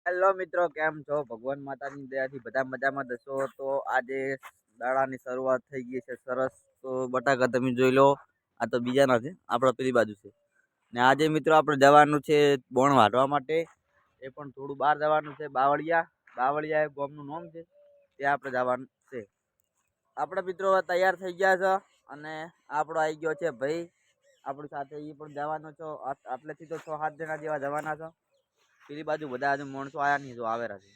Hello મિત્રો, કેમ છો? ભગવાન માતાની દયાથી બધા મજામાં દશો. તો આજે દાડાની શરૂઆત થઈ ગઈ છે સરસ. તો બટાકા તમે જોઈ લો, આ તો બીજાના છે, આપણા પેલી બાજુ છે. ને આજે મિત્રો આપણે જવાનું છે બોણ વાટવા માટે. એ પણ થોડું બહાર જવાનું છે, બાવળિયા એ ગામનું નામ છે, ત્યાં આપણે જવાનું છે. આપણા મિત્રો તૈયાર થઈ ગયા છે અને આપણો આવી ગયો છે ભાઈ, આપણી સાથે એ પણ જવાનો છો. આટલેથી તો 6-7 જણા જેવા જવાના છો. પેલી બાજુ બધા હજુ માણસો આયા નહીં, જો આવેલા છે.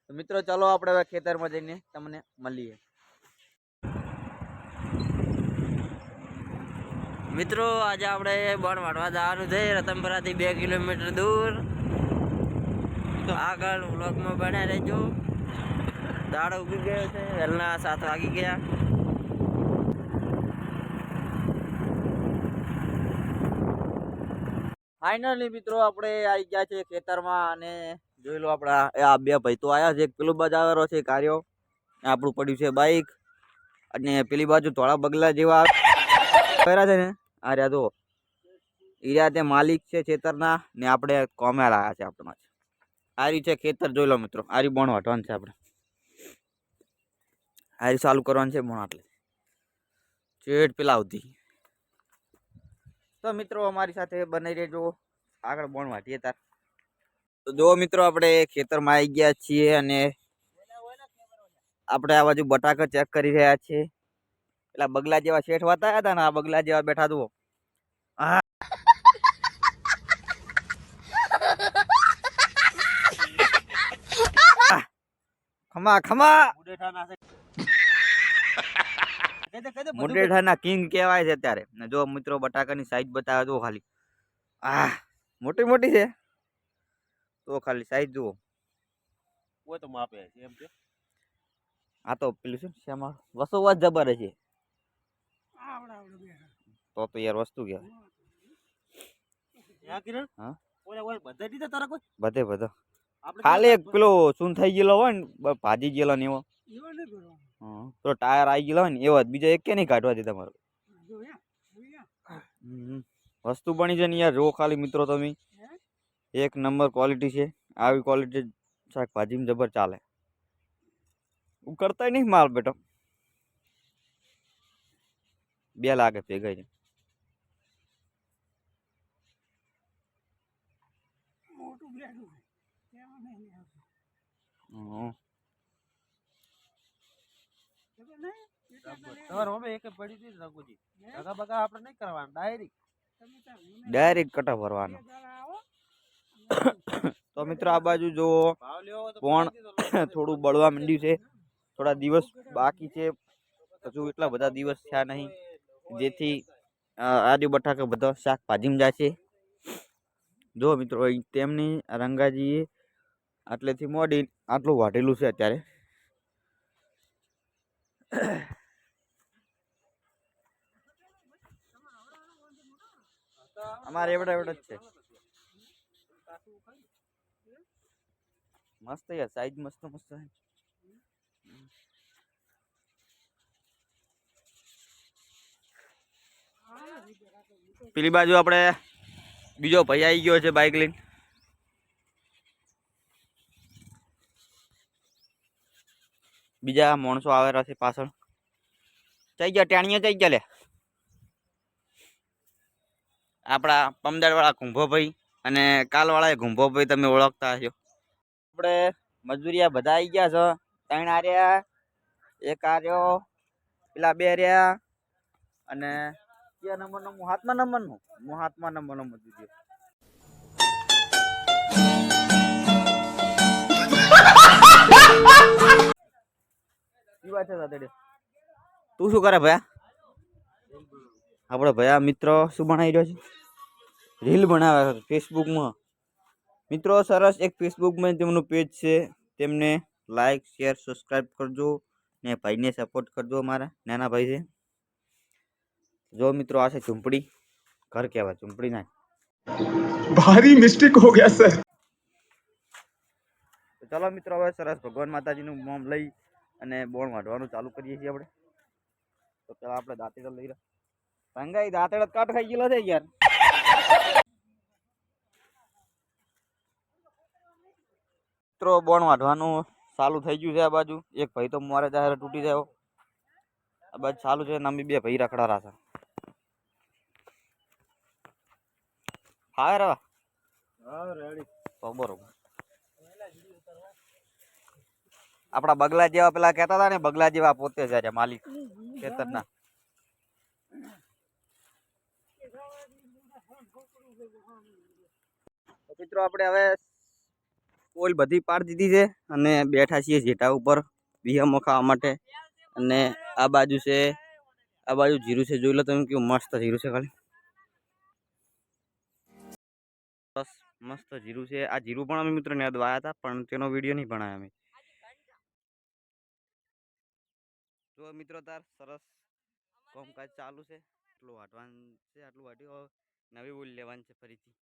તો મિત્રો ચલો આપણે હવે ખેતરમાં જઈને તમને મળીએ. મિત્રો આજે આપણે બોણ વાટવા જવાનું છે રતનપરાથી 2 કિલોમીટર દૂર. તો આગળ વ્લોગમાં બન્યા રહેજો. દાડો ઉગી ગયો છે, વહેલા 7 વાગી ગયા. ફાઇનલી મિત્રો આપણે આવી ગયા છે ખેતરમાં અને જોઈ લો આપણા આ બે ભાઈ તો આયા છે. એક પેલું બજાવેરો છે કાર્યો, આપણું પડ્યું છે બાઈક, અને પેલી બાજુ થોડા બગલા જેવા કર્યા છે ને, આ રહ્યા તો ઈરા તે માલિક છે ખેતરના ને આપણે કોમે લાયા છે. આપણા આરી છે ખેતર, જોઈ લો મિત્રો. આરી બોણ વાટવાનું છે આપણે, આરી ચાલુ કરવાનું છે બોણ, એટલે ચેટ પેલા આવતી. તો મિત્રો અમારી સાથે બનાવી રહેજો, આગળ બોણ વાટીએ તાર. તો જો મિત્રો આપણે ખેતરમાં આવી ગયા છીએ અને આપણે આ બાજુ બટાકા ચેક કરી રહ્યા છીએ. પેલા બગલા જેવા શેઠ વાતા હતા ને, આ બગલા જેવા બેઠા જુઓ. ખમા ખમા મુંડેઠાના કિંગ કહેવાય છે અત્યારે. ને જો મિત્રો બટાકાની સાઈઝ બતાવે તો ખાલી, મોટી મોટી છે. તો ખાલી સાઈઝ જુઓ. તો માપે એમ છે. આ તો પેલું છે શ્યામાં વસો વાત જબર છે. તો યાર વસ્તુ કહેવાય. હા બધે બધો ખાલી એક પેલો શું થઈ ગયેલો હોય ને, ભાજી ગયેલો ને એવો, તો ટાયર આવી ગયેલો હોય ને એવો જ, બીજો એક કે નહીં કાઢવા દે તમારો. વસ્તુ બની છે ને યાર, જો ખાલી મિત્રો તમે, એક નંબર ક્વોલિટી છે. આવી ક્વોલિટી શાકભાજી જબર ચાલે. કરતા નહીં માલ બેટો, 2 લાગે ભેગા છે. ડાયરેક્ટ કટા ભરવાનો. તો મિત્રો આ બાજુ જો કોણ થોડું બળવા માંડ્યું છે. થોડા દિવસ બાકી છે, હજુ એટલા બધા દિવસ થયા નહીં, જેથી આદુ બટાકા બધા શાકભાજીમાં જાય છે. જો મિત્રો તેમની રંગાજી આટલેથી મોડી આટલું વાઢેલું છે અત્યારે. અમારે એવડા જ છે. મસ્ત યાર, સાઈઝ મસ્ત મસ્ત છે. પેલી બાજુ આપણે બીજો ભાઈ આવી ગયો છે બાઈક લઈને. બીજા માણસો આવેલા છે પાછળ. ચઈ ગયા ટાણીએ, ચઈ ગયા લે. આપણા પમદાડ વાળા કુંભોભાઈ અને કાલવાળા કુંભોભાઈ તમે ઓળખતા હશો. આપણે મજૂરિયા બધા આવી ગયા છે. 3 આર્યા, 1 આર્યો, પેલા 2 રહ્યા, અને કયા નંબરનો? 7મા નંબરનો. 7મા નંબરનો મજૂરિયો. તું શું કરે ભયા? આપણે ભયા મિત્ર શું બનાવી રહ્યો છે? રીલ બનાવે ફેસબુકમાં. મિત્રો સરસ એક ફેસબુકમાં તેમનું પેજ છે, તેમને લાઈક શેર સબસ્ક્રાઈબ કરજો ને ભાઈને સપોર્ટ કરજો. અમારા નાના ભાઈ છે. જો મિત્રો આ છે ઝૂંપડી, ઘર કહેવાય ઝૂંપડી ના. ભારી મિસ્ટેક હો ગયા સર. તો ચલો મિત્રો હવે સરસ ભગવાન માતાજીનું નામ લઈ અને બોણ વાઢવાનું ચાલુ કરીએ છીએ આપણે. તો પેલા આપણે દાંતેડો લઈ રહ્યા. રંગાઈ દાંતેડો કાટ ખાઈ ગયેલો છે યાર. મિત્રો બોણ વાઢવાનું ચાલુ થઈ ગયું છે આ બાજુ. એક ભાઈ તો મારે ત્યારે તૂટી જાય. આ બાજુ ચાલુ છે ને અમે બે ભાઈ રખડા છે. હા રે તો બરોબર. આપડા બગલા જેવા પેલા કહેતા હતા ને, બગલા જેવા પોતે છે માલિક ખેતરના. મિત્રો આપણે હવે પોલ બધી પાડી દીધી છે અને બેઠા છીએ જેટા ઉપર વિહમો ખાવા માટે. અને આ બાજુ છે, આ બાજુ જીરું છે. જોઈ લો તમે કેવું મસ્ત જીરું છે. ખાલી બસ મસ્ત જીરું છે. આ જીરું પણ અમે મિત્રો ને વાયા હતા, પણ તેનો વિડીયો નહીં બનાવ્યો અમે. જો મિત્રો તાર સરસ કામકાજ ચાલુ છે. આટલું વાટવાનું છે, આટલું વાટ્યું. નવી ઓલ લેવાની છે ફરીથી.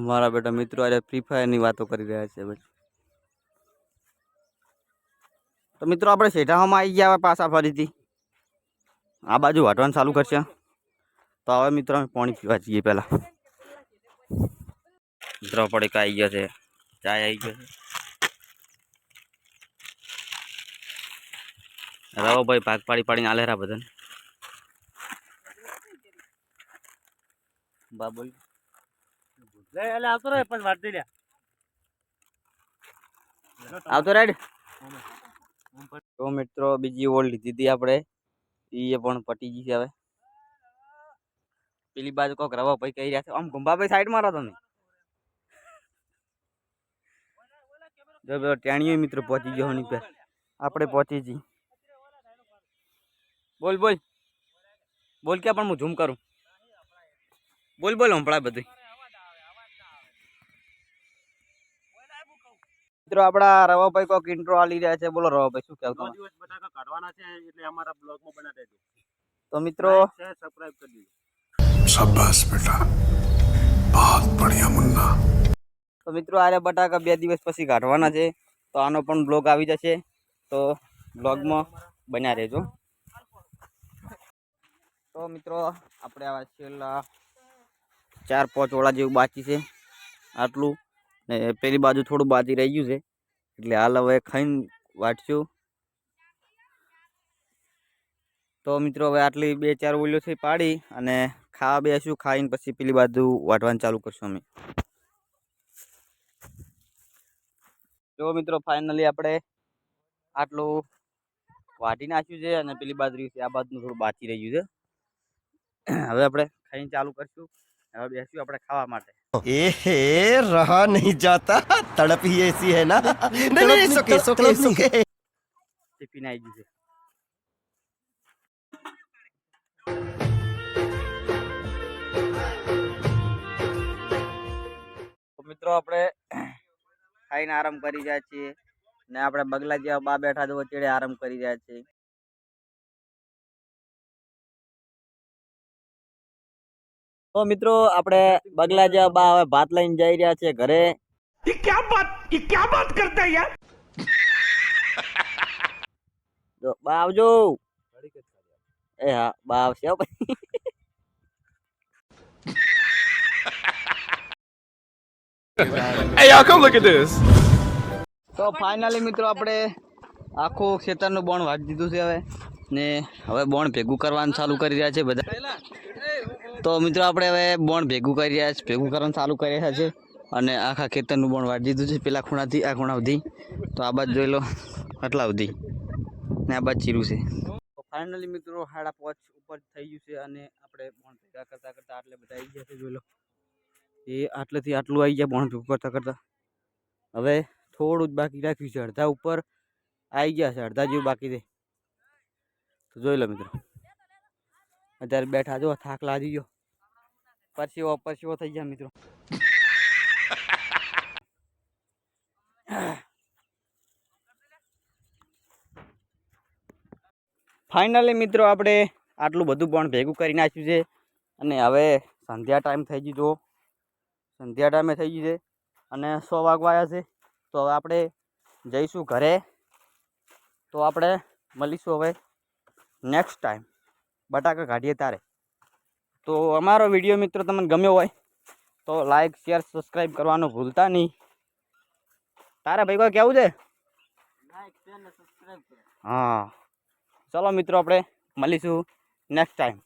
મારા બેટા મિત્રો આજે ફ્રી ફાયર ની વાતો કરી રહ્યા છે. તો મિત્રો આપણે શેઠામાં આવી ગયા પાછા ફરીથી આ બાજુ વાટવાનું ચાલુ કરશે. તો હવે મિત્રો અમે પાણી પીવા જઈએ. પેલા મિત્રો પડીકા આવી ગયા છે, ચાય આવી ગયો છે. રવો ભાઈ ભાગ પાડી પાડીને આલેરા બધાને. બા બોલ આવતો રાઈડ. તો મિત્રો બીજી ઓળ લીધી હતી આપણે, એ પણ પટી ગઈ છે. હવે પેલી બાજુ કોક રવા ભાઈ કહી રહ્યા છે. આમ ગુંભાભાઈ સાઈડ માં રહો તમે. જો ટેણીઓ મિત્રો પહોંચી ગયો ની પે આપણે પહોંચી જઈએ. બોલ બોલ બોલ ક્યાં પણ હું ઝૂમ કરું. બોલ બોલ હંભળાય બધું. મિત્રો આપડા રવાભાઈ કોક ઇન્ટ્રો આલી રહ્યા છે. બોલો રવાભાઈ શું કહેવું તમે? બટાકા કાઢવાના છે એટલે અમારા બ્લોગમાં બનાવી દેજો. તો મિત્રો સબસ્ક્રાઇબ કરી દેજો. शाबाश बेटा, बहुत बढ़िया मुन्ना. તો મિત્રો આરે બટાકા 2 દિવસ પછી કાઢવાના છે. તો આનો પણ બ્લોગ આવી જશે, તો બ્લોગમાં બન્યા રહેજો. તો મિત્રો આપણે આવા છેલ્લા 4-5 ઓળા જેવું બાકી છે. આટલું ને પેલી બાજુ થોડું બાકી રહી ગયું છે, એટલે હાલ હવે ખાઈને વાટશું. તો મિત્રો હવે આટલી 2-4 ઓલીઓ છે પાડી અને ખાવા બેસું. ખાઈને પછી પેલી બાજુ વાટવાનું ચાલુ કરશું અમે. જો મિત્રો ફાઇનલી આપણે આટલું વાટી નાખ્યું છે અને પેલી બાજુ છે, આ બાજુનું થોડું બાકી રહી ગયું છે. હવે આપણે ખાઈને ચાલુ કરશું. હવે બેસ્યું આપણે ખાવા માટે. एहे रहा नहीं जाता, तड़प ही ऐसी है ना. नहीं सुके सुके सुके. ટિફિન આવી ગયું છે. તો મિત્રો આપણે ખાઈને આરામ કરી રહ્યા છીએ ને આપણે બગલા જેવા બા બેઠા તો ચેડે આરામ કરી રહ્યા છીએ. તો મિત્રો આપણે બગલા જેવા બા હવે ભાત લઈને જઈ રહ્યા છે ઘરે. ये क्या बात करता है यार. તો બા આવજો. એ હા બા આવશે હો ભાઈ. Hey y'all, come look at this. તો ફાઇનલી મિત્રો આપણે આખું ખેતરનું બોણ વાટી દીધું છે હવે, ને હવે બોણ ભેગું કરવાનું ચાલુ કરી રહ્યા છે બધા. તો મિત્રો આપણે હવે બોણ ભેગું કરી રહ્યા છે, ભેગું કરવાનું ચાલુ કરી રહ્યા છે અને આખા ખેતરનું બોણ વાટી દીધું છે. પેલા ખૂણાથી આ ખૂણા સુધી, તો આ બાજુ જોઈ લો આટલા સુધી, ને આ બાજુ ચીરું છે. તો ફાઇનલી મિત્રો 5:30 ઉપર થઈ ગયું છે અને આપણે બોણ ભેગા કરતા કરતા આટલે બધા આવી ગયા છે. જોઈ લો એ આટલેથી આટલું આવી ગયા બોણ ભેગું કરતા કરતા. હવે થોડું જ બાકી રાખ્યું છે, અડધા ઉપર આવી ગયા છે, અડધા જેવું બાકી છે. તો જોઈ લો મિત્રો અત્યારે બેઠા જો થાક લાગી ગયો, પરસીવો થઈ ગયા મિત્રો. ફાઇનલી મિત્રો આપણે આટલું બધું પણ ભેગું કરી નાખ્યું છે અને હવે સંધ્યા ટાઈમ થઈ ગયો. સંધ્યા ટાઈમે થઈ ગયું છે અને 100 વાગવા આવ્યા છે. તો હવે આપણે જઈશું ઘરે. તો આપણે મળીશું હવે નેક્સ્ટ ટાઈમ બટાકા કાઢીએ તારે. તો અમારો વિડીયો મિત્રો તમને ગમ્યો હોય તો લાઈક શેર સબસ્ક્રાઈબ કરવાનું ભૂલતા નહીં. તારે ભાઈ કોઈ કેવું છે? હા ચલો મિત્રો આપણે મળીશું નેક્સ્ટ ટાઈમ.